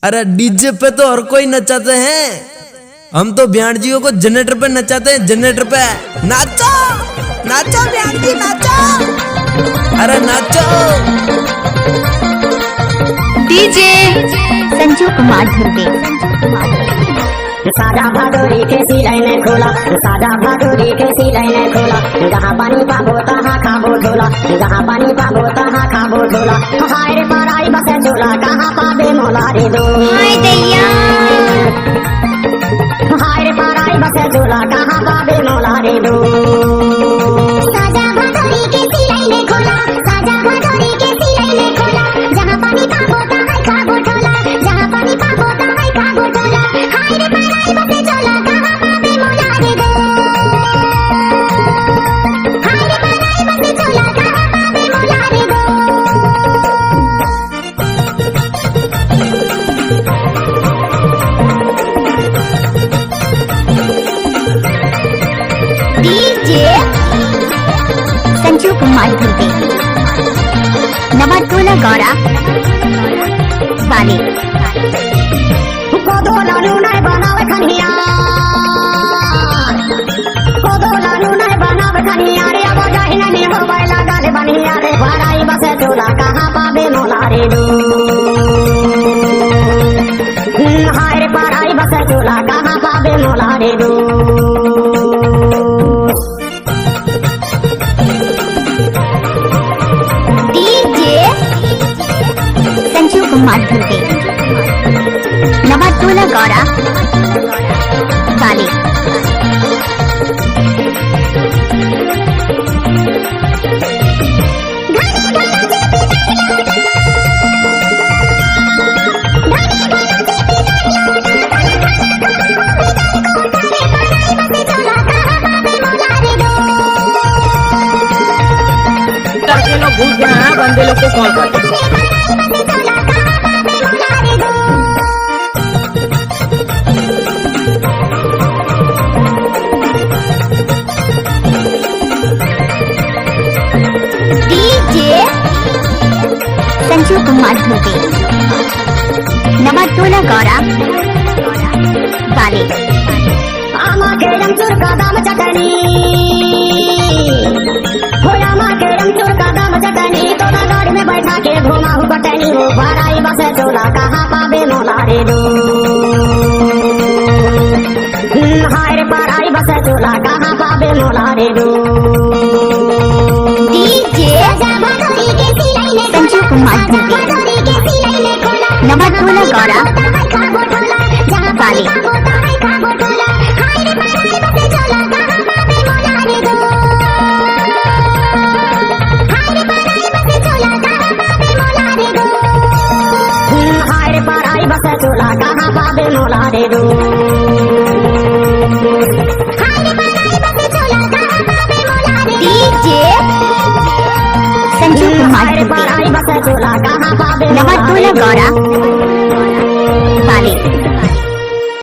अरे डीजे पे तो हर कोई नचाते हैं, हम तो ब्याण जियों को जनरेटर पे नचाते हैं। जनरेटर पे नाचो नाचो ब्याण जी नाचो, अरे नाचो। डीजे संजू कुमार धुर्वे। सादा भादोरी के सिलाई ने खोला, सादा भादोरी के सिलाई ने खोला, जहाँ पानी पाबो तहाँ खाबो ढोला, जहाँ पानी पाबो तहाँ खाबो ढोला। हाय रे पराई बसे झोला, कहाँ पाबे मोला रे दो। हाय दैया, हाय रे पराई बसे झोला, कहाँ पाबे मोला रे दो। सादा भादोरी के सिलाई ने खोला, सादा भादोरी के सिलाई ने खोला, जहाँ पानी पाबो तहाँ खाबो ढोला, जहाँ पानी पाबो तहाँ खाबो ढोला। हाय रे पराई बसे झोला, कहाँ पाबे मोला रे दो। हाय रे पराई बसे झोला, कहाँ पाबे मोला रे दो। डीजे संजू कुमार धुर्वे। नवाटोला गौरा वाले। कोदो लालू नहीं बनावे खनिया, कोदो लालू नहीं बनावे खनिया रे। अब जाहि नहीं हो बैला गाले बनिया रे। पराई बसे झोला, कहाँ पाबे मोला रे दो। हाय रे पराई बसे झोला, कहाँ पाबे मोला रे दो। डीजे संजू कुमार धुर्वे। नवाटोला गौरा वाले। करके लोग घुस गए हैं, बंदे लोग को कॉल करते हैं। डीजे संजू कुमार धुर्वे। नवाटोला गौरा वाले। आमा के रंगचूर का दाम चटनी, हो आमा के रंगचूर का दाम चटनी। तोला गाड़ी में बैठा के घुमा हूँ पटनी हो। पराई बसे झोला, कहाँ पाबे मोला रे दो। हाय रे पराई बसे झोला, कहाँ पाबे मोला रे दो। डीजे भादोरी के सिलाई ने संजू कुमार धुर्वे। भादोरी के सिलाई ने खोला, नवाटोला गौरा तहाँ खाबो ढोला, जहाँ पानी वाले। पाबो तहाँ खाबो ढोला। हाय रे पराई बसे झोला, कहाँ पाबे मोला रे दो। हाय रे पराई बसे झोला, कहाँ पाबे मोला रे दो। हाय रे पराई बसे झोला, कहाँ पाबे मोला रे दो। हाय रे पराई बसे झोला, कहाँ पाबे मोला रे दो। डीजे संजू कुमार हाय रे धुर्वे। पराई बसे झोला, कहाँ पाबे मोला रे नवाटोला दो। गौरा